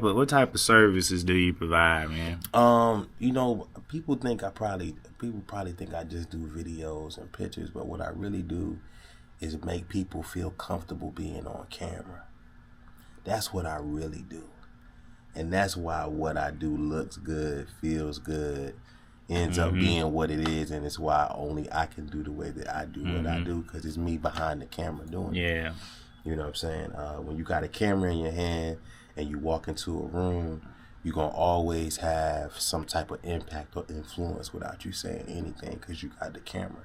But what type of services do you provide, man? People probably think I just do videos and pictures, but what I really do is make people feel comfortable being on camera. That's what I really do. And that's why what I do looks good, feels good, ends up being what it is, and it's why only I can do the way that I do what I do, because it's me behind the camera doing it. Yeah. You know what I'm saying? When you got a camera in your hand and you walk into a room, you're going to always have some type of impact or influence without you saying anything, because you got the camera.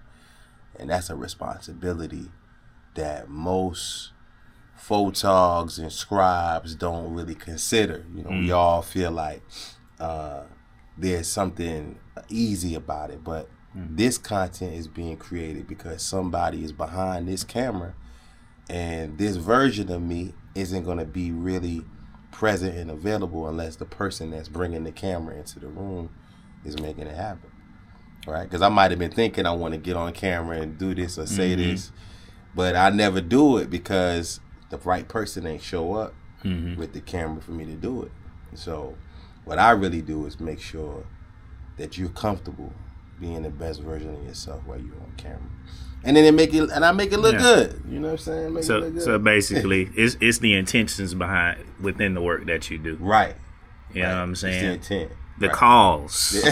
And that's a responsibility that most photogs and scribes don't really consider. You know, we all feel like there's something easy about it, but this content is being created because somebody is behind this camera, and this version of me isn't going to be really present and available unless the person that's bringing the camera into the room is making it happen, right? Because I might have been thinking I want to get on camera and do this or say this, but I never do it because the right person ain't show up with the camera for me to do it. So what I really do is make sure that you're comfortable being the best version of yourself while you're on camera. And then I make it look good. You know what I'm saying? Make it look good. So basically, it's the intentions within the work that you do. Right. You know what I'm saying? It's the intent. The cause.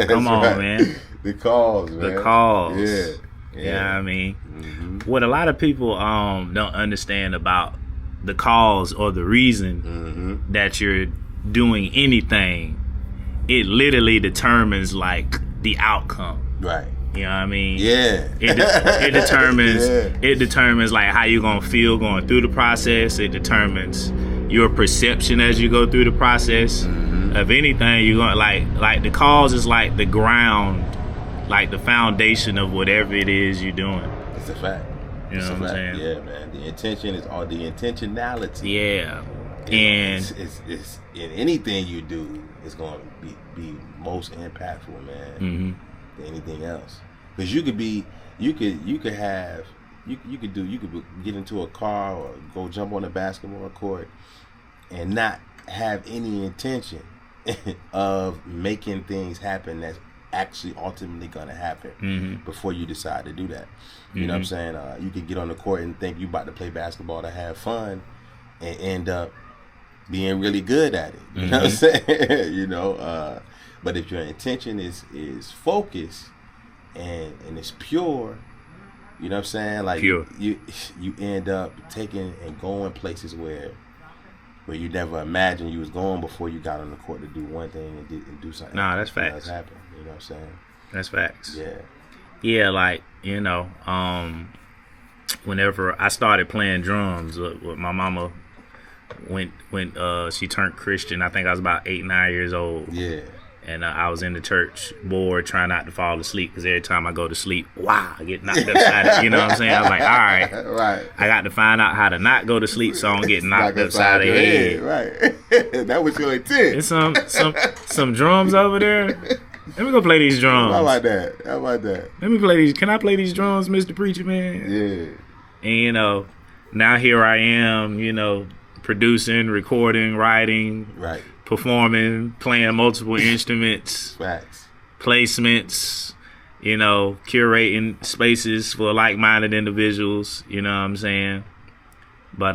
Come on, man. The cause, man. The cause. Yeah. You know what I mean? What a lot of people don't understand about the cause or the reason that you're doing anything, it literally determines like the outcome. Right. You know what I mean? Yeah. It determines like how you're gonna feel going through the process. It determines your perception as you go through the process. Of anything, you're gonna like the cause is like the ground, like the foundation of whatever it is you're doing. It's a fact. You know what I'm saying? Yeah, man. The intention is all the intentionality. Yeah. It's in anything you do, it's going to be most impactful, man. Than anything else. Because you could get into a car or go jump on a basketball court and not have any intention of making things happen that's actually ultimately going to happen before you decide to do that. You know what I'm saying? You could get on the court and think you about to play basketball to have fun and end up being really good at it. You know what I'm saying? You know, but if your intention is focused and it's pure, you know what I'm saying? Like pure. You end up taking and going places where you never imagined you was going before you got on the court to do one thing and do something. Nah, that's facts. That's happened. You know what I'm saying? That's facts. Yeah. Yeah, like, you know, whenever I started playing drums with my mama, when she turned Christian, I think I was about 8, 9 years old. Yeah. And I was in the church bored, trying not to fall asleep, because every time I go to sleep, I get knocked upside. You know what I'm saying? I was like, all right, I got to find out how to not go to sleep so I don't get knocked upside the head. Right. That was your intent. There's some drums over there. Let me go play these drums. How about that? Let me play these. Can I play these drums, Mr. Preacher Man? Yeah. And, you know, now here I am, you know, producing, recording, writing, right, performing, playing multiple instruments, facts, placements, you know, curating spaces for like-minded individuals, you know what I'm saying? But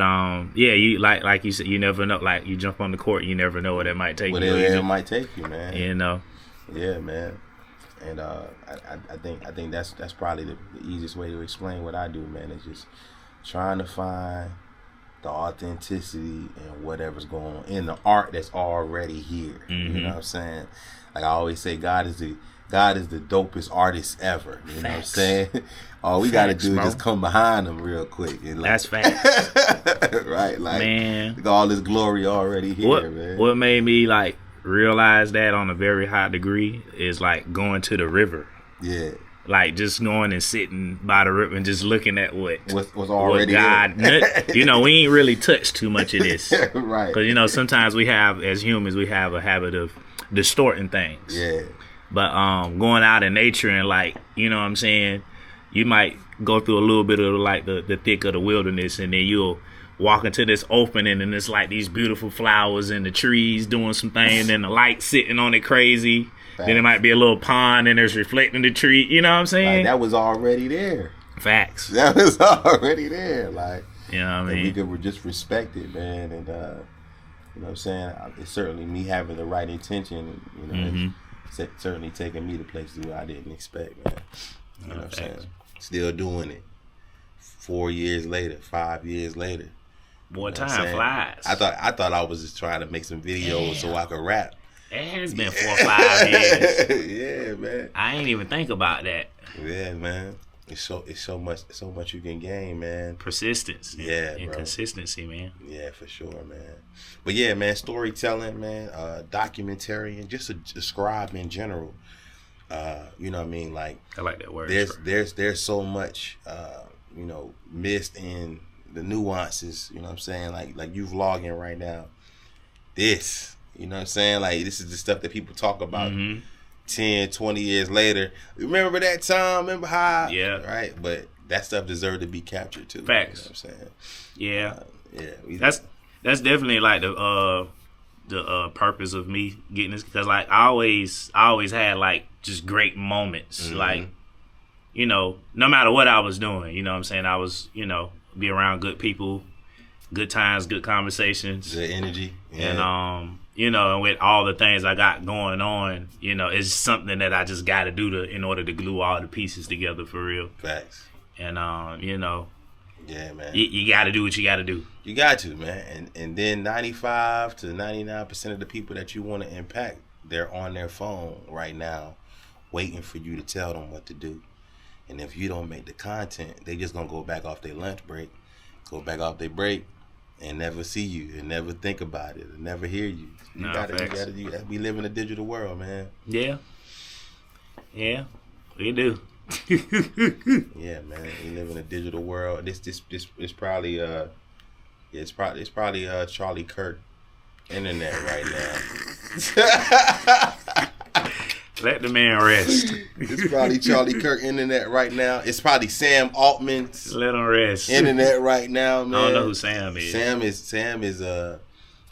yeah, you like you said, you never know. Like, you jump on the court, you never know where that might take you. It might take you, man. You know. Yeah, man. And I think that's probably the easiest way to explain what I do, man. Is just trying to find the authenticity and whatever's going on in the art that's already here. You know what I'm saying? Like I always say, God is the dopest artist ever. You know what I'm saying? All we got to do is just come behind him real quick. And that's facts. Right? Like, man, all this glory already here, man. What made me like realize that on a very high degree is like going to the river. Yeah. Like just going and sitting by the river and just looking at what's already God. You know, we ain't really touched too much of this, right? Because you know sometimes we have, as humans, we have a habit of distorting things. Yeah. But going out in nature and like, you know what I'm saying, you might go through a little bit of like the thick of the wilderness, and then you'll walking to this opening and it's like these beautiful flowers and the trees doing some things and the light sitting on it crazy. Facts. Then it might be a little pond and there's reflecting the tree. You know what I'm saying? Like, that was already there. Facts. That was already there. Like, you know what I mean? We could just respect it, man. And, you know what I'm saying? It's certainly me having the right intention. You know, it's certainly taking me to places where I didn't expect, man. You know what I'm saying? Still doing it. 4 years later, 5 years later. Boy, you know time flies. I thought I was just trying to make some videos so I could rap. It has been 4 or 5 years. Yeah, man. I ain't even think about that. Yeah, man. It's so much you can gain, man. Persistence. Yeah, and bro. Consistency, man. Yeah, for sure, man. But yeah, man, storytelling, man, documentary, and just a scribe in general. You know what I mean? Like, I like that word. There's so much you know, missed in the nuances, you know what I'm saying? Like you vlogging right now. This, you know what I'm saying? Like, this is the stuff that people talk about 10, 20 years later. Remember that time? Remember how? Yeah. Right? But that stuff deserved to be captured too. Facts. You know what I'm saying? Yeah. Yeah. That's definitely like the purpose of me getting this, because like I always had like just great moments. Like, you know, no matter what I was doing, you know what I'm saying? I was, you know, be around good people, good times, good conversations. Good energy. Yeah. And, you know, and with all the things I got going on, you know, it's something that I just got to do in order to glue all the pieces together for real. Facts. And, you know. Yeah, man. You got to do what you got to do. You got to, man. And then 95 to 99% of the people that you want to impact, they're on their phone right now waiting for you to tell them what to do. And if you don't make the content, they just gonna go back off their lunch break, go back off their break, and never see you, and never think about it, and never hear you. We live in a digital world, man. Yeah, we do. Yeah, man, we live in a digital world. This probably it's probably Charlie Kirk internet right now. Let the man rest. It's probably Charlie Kirk internet right now. It's probably Sam Altman's let him rest internet right now, man. I don't know who Sam is. Sam is the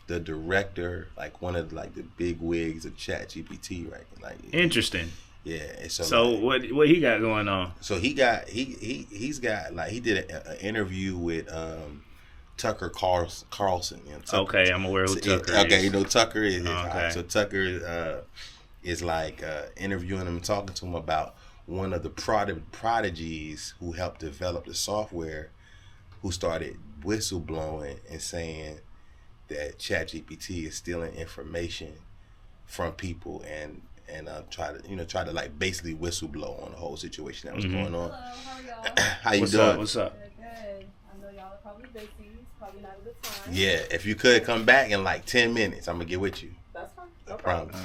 director, like one of like the big wigs of ChatGPT, right? Like, interesting. Yeah. So like, what he got going on? So he's got like, he did an interview with Tucker Carlson. You know, okay, I'm aware who Tucker is. Okay, you know Tucker is. Okay. Right. So Tucker is like interviewing him and talking to him about one of the prodigies who helped develop the software, who started whistleblowing and saying that ChatGPT is stealing information from people and try to like basically whistleblow on the whole situation that was going on. Hello, how are y'all? How you doing? What's up? Good. I know y'all are probably busy. It's probably not a good time. Yeah, if you could come back in like 10 minutes, I'm gonna get with you. That's fine. I promise.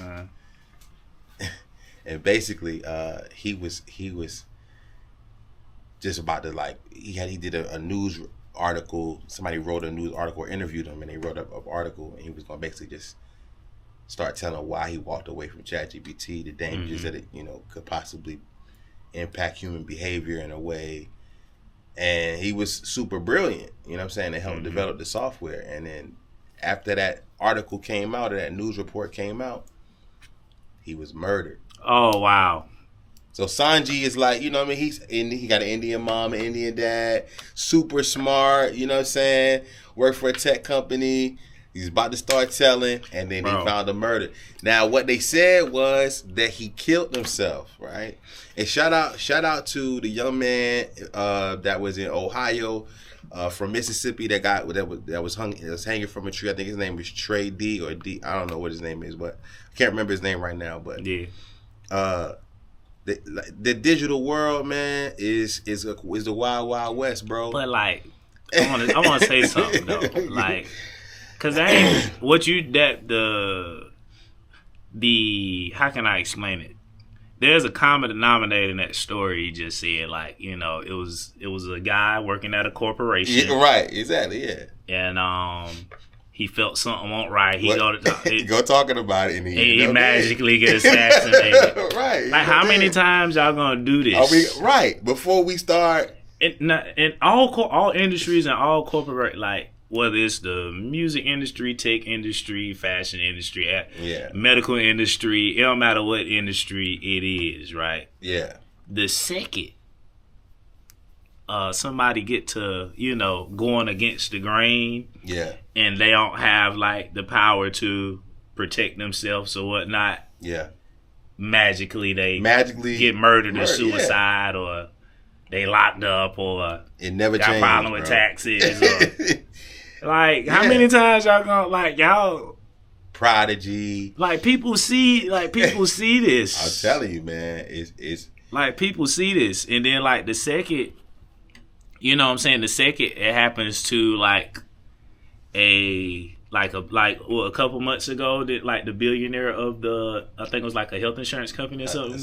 And basically, he was just about to like he did a news article. Somebody wrote a news article or interviewed him, and they wrote up an article, and he was gonna basically just start telling why he walked away from ChatGPT, the dangers that it could possibly impact human behavior in a way. And he was super brilliant, you know what I'm saying, to help develop the software. And then after that article came out, or that news report came out, he was murdered. Oh, wow. So Sanji is like, you know what I mean? He got an Indian mom, an Indian dad, super smart, you know what I'm saying? Worked for a tech company. He's about to start telling, and then he found him murdered. Now, what they said was that he killed himself, right? And shout out to the young man that was in Ohio, from Mississippi, that was hanging from a tree. I think his name was Trey D or D. I don't know what his name is, but I can't remember his name right now. But yeah. The digital world, man, is the wild, wild west, bro. But like, I want to say something though, like, cause that ain't what you how can I explain it? There's a common denominator in that story. You just said, like, it was a guy working at a corporation. Yeah, right, exactly, yeah. And he felt something won't right. He go talking about it, and he magically gets assassinated. Right. Like, how many times y'all gonna do this? Right. Before we start, In all industries and all corporate, like, whether it's the music industry, tech industry, fashion industry, yeah, medical industry, it don't matter what industry it is, right? Yeah. The second somebody get to, going against the grain, yeah, and they don't have like the power to protect themselves or whatnot, yeah, magically get murdered or suicide, or they locked up, or it never got changed, problem with taxes, or like how many times y'all gonna like y'all Prodigy, like people see this. I'm telling you, man, it's like people see this, and then like the second, you know what I'm saying, the second it happens to like a couple months ago that like the billionaire of the, I think it was like a health insurance company or something,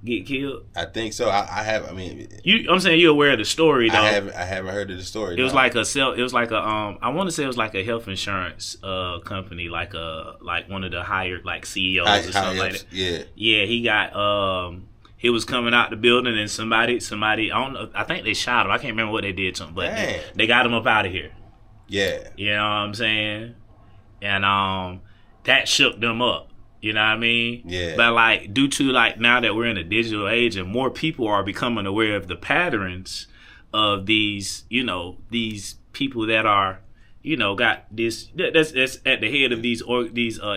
get killed. I think so. I'm saying you're aware of the story though. I haven't heard of the story. It was like I want to say it was like a health insurance company, like one of the hired like CEOs or something like that. Yeah, he got he was coming out the building and somebody I don't know, I think they shot him. I can't remember what they did to him, but they got him up out of here. Yeah. You know what I'm saying? And that shook them up. You know what I mean? Yeah. But like due to like now that we're in a digital age and more people are becoming aware of the patterns of these, these people that are, got this that's at the head of these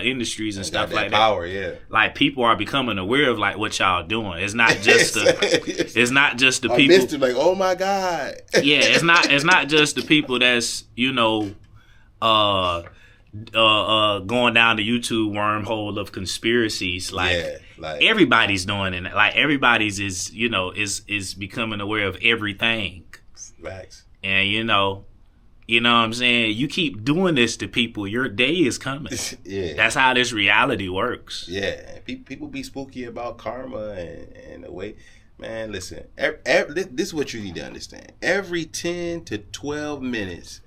industries and stuff like that. Power, yeah. Like people are becoming aware of like what y'all doing. It's not just it's not just the people. I missed it, like, oh my God. Yeah, it's not just the people that's going down the YouTube wormhole of conspiracies. Like everybody's doing it. Like everybody's is becoming aware of everything. Facts. And you know what I'm saying? You keep doing this to people, your day is coming. Yeah. That's how this reality works. Yeah. People be spooky about karma and the way. Man, listen. This is what you need to understand. Every 10 to 12 minutes,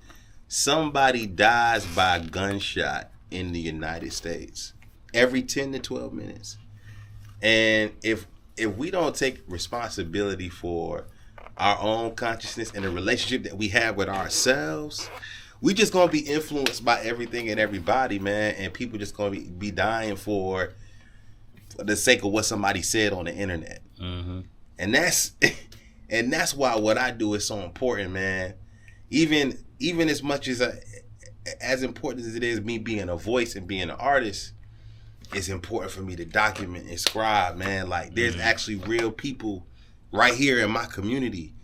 somebody dies by a gunshot in the United States. Every 10 to 12 minutes. And if we don't take responsibility for our own consciousness and the relationship that we have with ourselves, we just gonna be influenced by everything and everybody, man. And people just gonna be dying for the sake of what somebody said on the internet. Mm-hmm. And that's why what I do is so important, man. Even as much as important as it is me being a voice and being an artist, it's important for me to document and scribe, man. Like there's actually real people right here in my community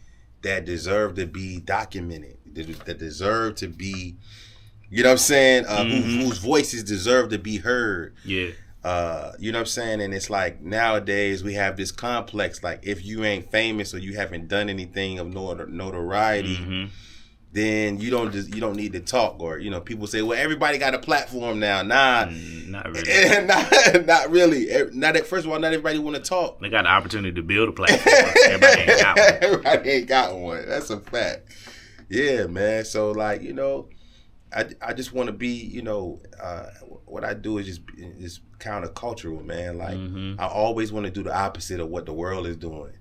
that deserve to be documented, that deserve to be, you know what I'm saying, whose voices deserve to be heard. Yeah. You know what I'm saying? And it's like nowadays we have this complex, like if you ain't famous or you haven't done anything of notoriety, then you don't need to talk. Or people say, well, everybody got a platform now. Nah, not really. not really. First of all, not everybody want to talk. They got the opportunity to build a platform. Everybody ain't got one. Everybody ain't got one. That's a fact. Yeah, man. So like I just want to be what I do is just countercultural, man. Like I always want to do the opposite of what the world is doing.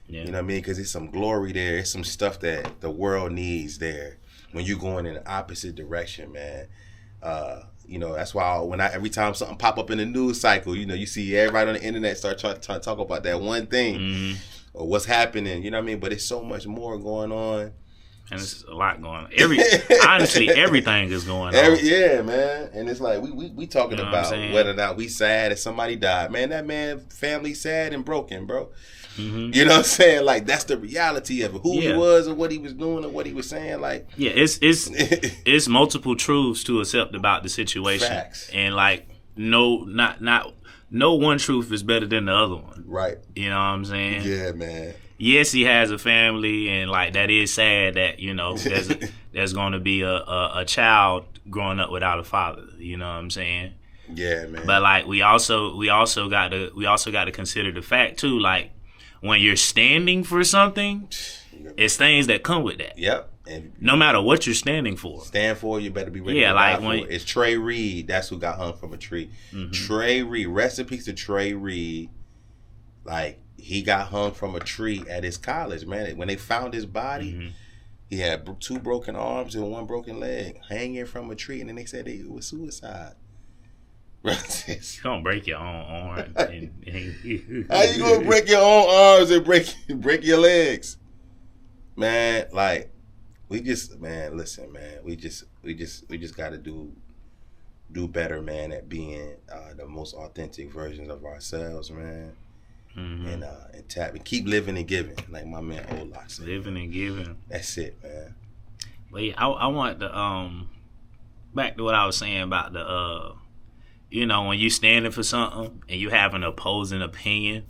Yeah. You know what I mean? Because there's some glory there. It's some stuff that the world needs there when you're going in the opposite direction, man. That's why every time something pop up in the news cycle, you see everybody on the internet start trying to talk about that one thing or what's happening. You know what I mean? But it's so much more going on. And it's a lot going on. Honestly, everything is going on. Yeah, man. And it's like we talking about whether or not we sad if somebody died. Man, that man family sad and broken, bro. You know what I'm saying? Like that's the reality of it. Who he was or what he was doing or what he was saying. Like it's multiple truths to accept about the situation. Facts. And like no one truth is better than the other one. Right. You know what I'm saying? Yeah, man. Yes, he has a family, and like that is sad that there's going to be a child growing up without a father. You know what I'm saying? Yeah, man. But like we also got to consider the fact too. Like when you're standing for something, it's things that come with that. Yep. And no matter what you're standing for, you better be ready. Yeah, like when it's Trey Reed. That's who got hung from a tree. Trey Reed. Rest in peace to Trey Reed. Like. He got hung from a tree at his college, man. When they found his body, He had 2 broken arms and 1 broken leg, hanging from a tree, and then they said it was suicide. You don't break your own arm. How you gonna break your own arms and break your legs, man? Like, we just gotta do better, man, at being the most authentic versions of ourselves, man. And tap and keep living and giving, like my man Olak said. Living and giving. That's it, man. But yeah, I want to back to what I was saying about the when you standing for something and you have an opposing opinion,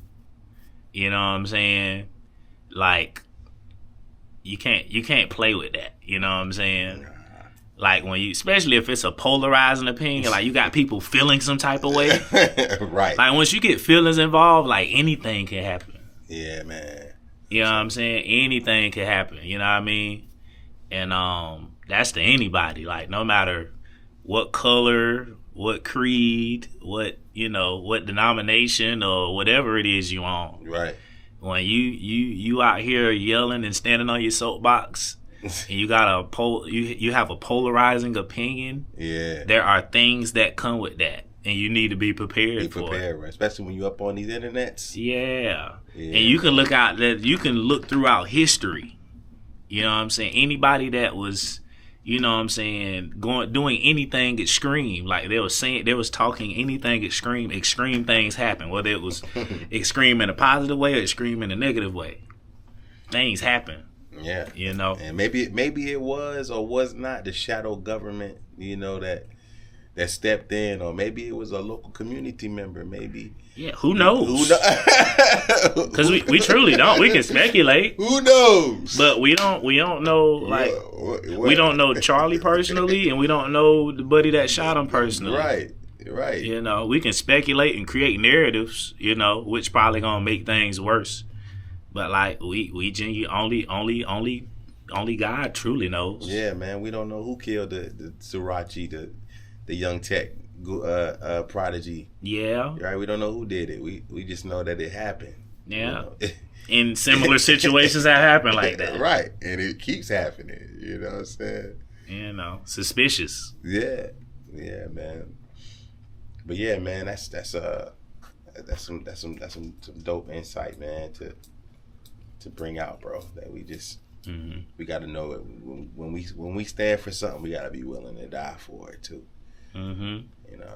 you know what I'm saying? Like, you can't play with that, you know what I'm saying? Like, when you, especially if it's a polarizing opinion, like you got people feeling some type of way. Right. Like, once you get feelings involved, like, anything can happen. Yeah, man. You know what I'm saying? Anything can happen, you know what I mean? And that's to anybody. Like, no matter what color, what creed, what denomination or whatever it is you on. Right. When you out here yelling and standing on your soapbox, and you got you have a polarizing opinion. Yeah, there are things that come with that, and you need to be prepared for it. Right? Especially when you up on these internets. Yeah, and you can look throughout history. You know what I'm saying? Anybody that was, you know what I'm saying, doing anything extreme, like they was talking anything extreme things happen. Whether it was extreme in a positive way or extreme in a negative way, things happen. Yeah, you know, and maybe it was or was not the shadow government, that stepped in, or maybe it was a local community member. Maybe, yeah, who knows? Because we truly don't. We can speculate. Who knows? But we don't know. Like, we don't know Charlie personally, and we don't know the buddy that shot him personally. Right. You know, we can speculate and create narratives. Which probably gonna make things worse. But like we genuinely only God truly knows. Yeah, man, we don't know who killed the Srirachi, the young tech prodigy. Yeah, right. We don't know who did it. We just know that it happened. Yeah, in similar situations that happen like that. Right, and it keeps happening. You know what I'm saying? Suspicious. Yeah, man. But yeah, man, that's some dope insight, man, to bring out, bro. That we just we got to know it when we stand for something, we got to be willing to die for it too. You know.